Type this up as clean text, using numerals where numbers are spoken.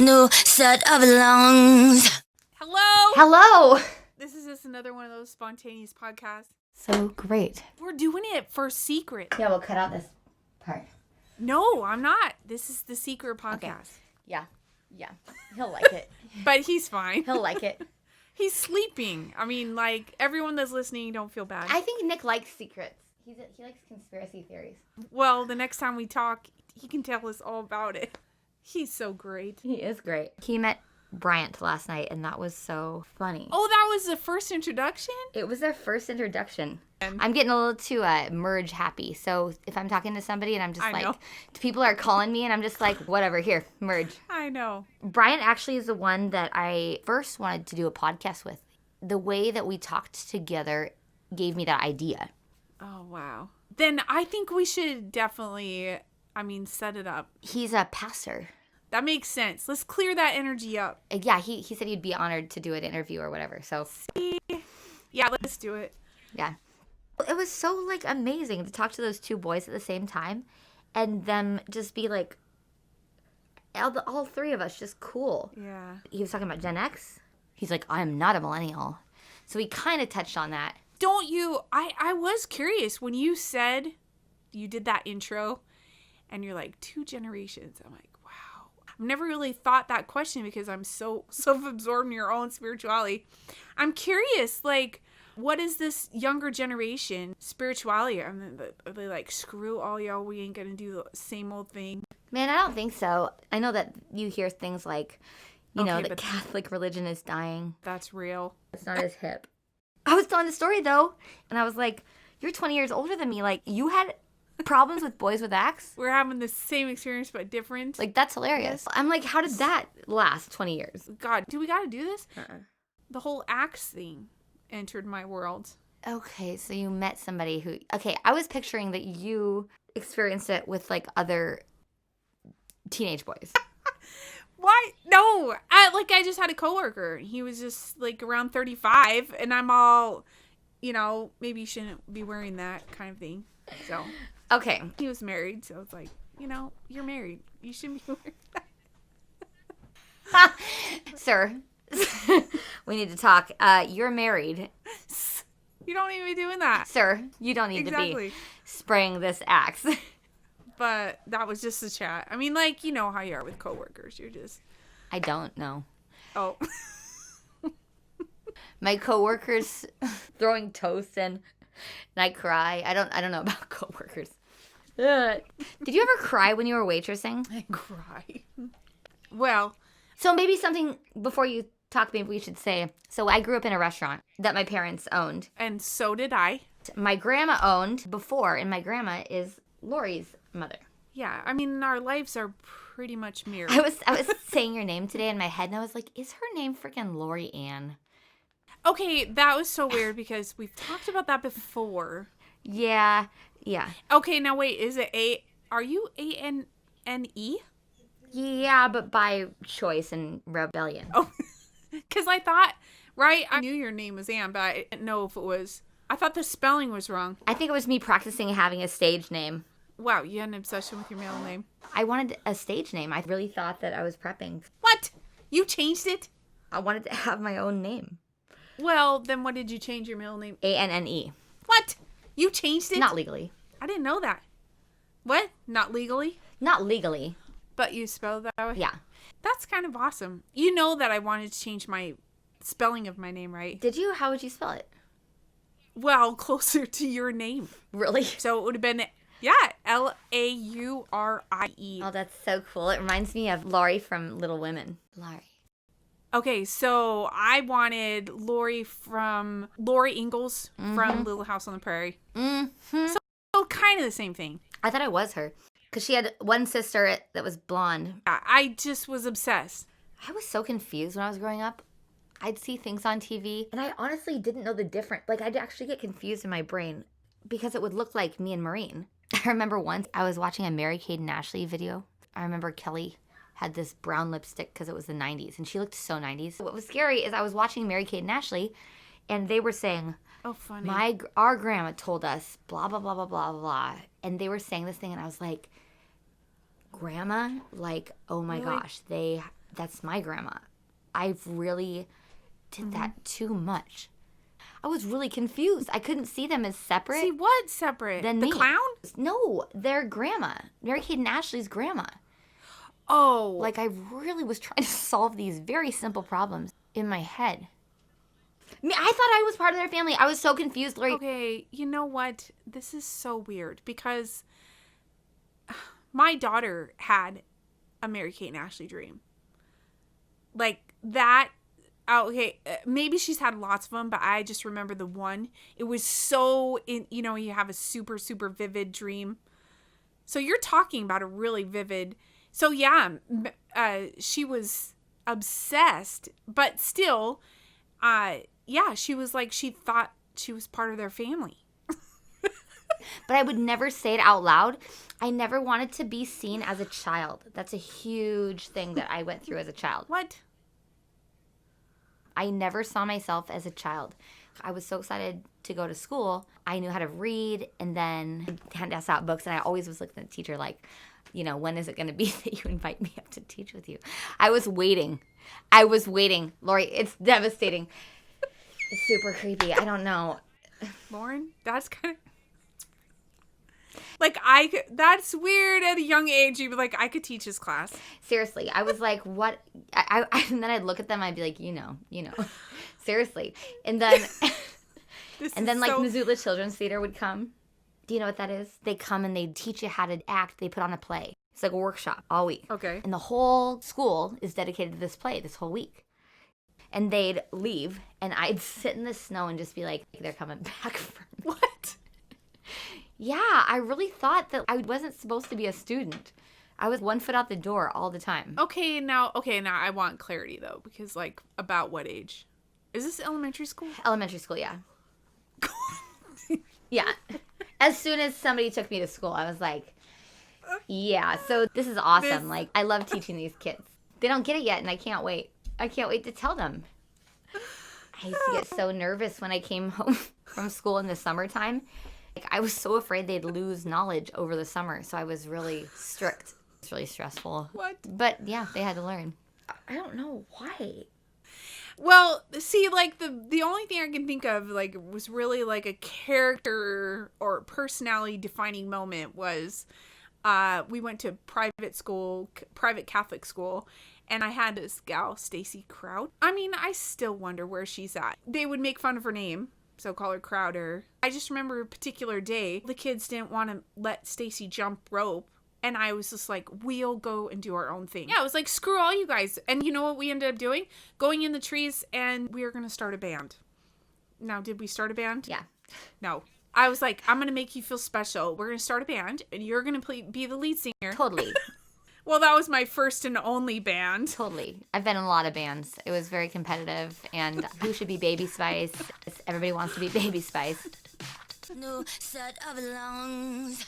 new set of lungs. Hello. Hello. This is just another one of those spontaneous podcasts. So great. We're doing it for secret. Yeah, we'll cut out this part. No, I'm not. This is the secret podcast. Okay. Yeah. He'll like it. But he's fine. He'll like it. He's sleeping. I mean, like, everyone that's listening, don't feel bad. I think Nick likes secrets. He likes conspiracy theories. Well, the next time we talk, he can tell us all about it. He's so great. He is great. He met Bryant last night, and that was so funny. Oh, that was the first introduction? It was their first introduction. I'm getting a little too merge happy. So if I'm talking to somebody and I'm just I know. people are calling me and I'm just like, whatever, here, merge. I know. Bryant actually is the one that I first wanted to do a podcast with. The way that we talked together gave me that idea. Oh, wow. Then I think we should definitely, set it up. He's a pastor. That makes sense. Let's clear that energy up. Yeah, he said he'd be honored to do an interview or whatever. So, Yeah, let's do it. yeah. It was so, amazing to talk to those two boys at the same time and them just be, all three of us just cool. Yeah. He was talking about Gen X. He's like, I am not a millennial. So he kind of touched on that. Don't you, I was curious when you said you did that intro and you're like, 2 generations. I'm like, wow. I've never really thought that question because I'm so self-absorbed in your own spirituality. I'm curious, what is this younger generation spirituality? Are they like, screw all y'all, we ain't gonna do the same old thing? Man, I don't think so. I know that you hear things like, Okay, the but Catholic religion is dying. That's real. It's not as hip. I was telling the story, though, and I was like, you're 20 years older than me. You had problems with boys with axe? We're having the same experience but different. That's hilarious. I'm like, how did that last 20 years? God, do we gotta do this? The whole axe thing entered my world. Okay, so you met somebody who... Okay, I was picturing that you experienced it with, other teenage boys. Why? No. I just had a coworker. He was just, around 35, and I'm all, maybe you shouldn't be wearing that kind of thing. So, Okay. he was married, so it's like, you're married. You shouldn't be wearing that. Sir, we need to talk. You're married. You don't need to be doing that. Sir, you don't need to Exactly. be spraying this axe. But that was just a chat. How you are with coworkers. You're just... I don't know. Oh. My coworkers throwing toast in, and I cry. I don't know about coworkers. Did you ever cry when you were waitressing? I cry. Well... So maybe something, before you talk, maybe we should say, so I grew up in a restaurant that my parents owned. And so did I. My grandma owned before, and my grandma is Lori's mother. Yeah, our lives are pretty much mirrored. I was saying your name today in my head, and I was like, is her name freaking Lori Ann? Okay, that was so weird because we've talked about that before. Yeah. Okay, now wait, is it are you A-N-N-E? Yeah, but by choice and rebellion. Oh, because I thought, right, I knew your name was Anne, but I didn't know if it was, I thought the spelling was wrong. I think it was me practicing having a stage name. Wow, you had an obsession with your middle name. I wanted a stage name. I really thought that I was prepping. What? You changed it? I wanted to have my own name. Well, then what did you change your middle name? A-N-N-E. What? You changed it? Not legally. I didn't know that. What? Not legally? Not legally. But you spelled that way? Yeah. That's kind of awesome. You know that I wanted to change my spelling of my name, right? Did you? How would you spell it? Well, closer to your name. Really? So it would have been, Laurie. Oh, that's so cool. It reminds me of Laurie from Little Women. Laurie. Okay, so I wanted Lori Ingalls from Little House on the Prairie. Mm-hmm. So kind of the same thing. I thought I was her. Because she had one sister that was blonde. I just was obsessed. I was so confused when I was growing up. I'd see things on TV, and I honestly didn't know the difference. I'd actually get confused in my brain because it would look like me and Maureen. I remember once I was watching a Mary-Kate and Ashley video. I remember Kelly had this brown lipstick because it was the 90s, and she looked so 90s. What was scary is I was watching Mary-Kate and Ashley, and they were saying, oh, funny. Our grandma told us blah, blah, blah, blah, blah, blah. And they were saying this thing, and I was like, Grandma? Oh my gosh, they that's my grandma. I really did that too much. I was really confused. I couldn't see them as separate. See what separate? Than the me. clown? No, their grandma. Mary-Kate and Ashley's grandma. Oh. Like, I really was trying to solve these very simple problems in my head. I thought I was part of their family. I was so confused, Lori. Okay, you know what? This is so weird because my daughter had a Mary-Kate and Ashley dream. Like that. Okay, maybe she's had lots of them, but I just remember the one. It was so you have a super, super vivid dream. So you're talking about a really vivid. So yeah, she was obsessed, but still, yeah, she was like, she thought she was part of their family. But I would never say it out loud. I never wanted to be seen as a child. That's a huge thing that I went through as a child. What? I never saw myself as a child. I was so excited to go to school. I knew how to read and then hand us out books. And I always was looking at the teacher like, when is it going to be that you invite me up to teach with you? I was waiting. Lori, it's devastating. It's super creepy. I don't know. Lauren, that's kind of... Like, that's weird at a young age. You'd be like, I could teach his class. Seriously, I was like, what? And then I'd look at them, I'd be like, seriously. And then, Missoula Children's Theater would come. Do you know what that is? They come and they teach you how to act. They put on a play. It's like a workshop all week. Okay. And the whole school is dedicated to this play this whole week. And they'd leave, and I'd sit in the snow and just be like, they're coming back for me. What? Yeah, I really thought that I wasn't supposed to be a student. I was 1 foot out the door all the time. Okay, now I want clarity, though, because, like, about what age? Is this elementary school? Elementary school, yeah. Yeah. As soon as somebody took me to school, I was like, yeah, so this is awesome. Like, I love teaching these kids. They don't get it yet, and I can't wait. I can't wait to tell them. I used to get so nervous when I came home from school in the summertime. Like, I was so afraid they'd lose knowledge over the summer, so I was really strict. It's really stressful. What? But, yeah, they had to learn. I don't know why. Well, see, like, the only thing I can think of, like, was really, like, a character or personality defining moment was we went to private Catholic school, and I had this gal, Stacy Crowd. I mean, I still wonder where she's at. They would make fun of her name, so call her Crowder. I just remember a particular day, the kids didn't want to let Stacy jump rope. And I was just like, we'll go and do our own thing. Yeah, I was like, screw all you guys. And you know what we ended up doing? Going in the trees, and we were going to start a band. Now, did we start a band? Yeah. No. I was like, I'm going to make you feel special. We're going to start a band, and you're going to be the lead singer. Totally. Well, that was my first and only band. Totally. I've been in a lot of bands. It was very competitive. And who should be Baby Spice? Everybody wants to be Baby Spice. No set of lungs.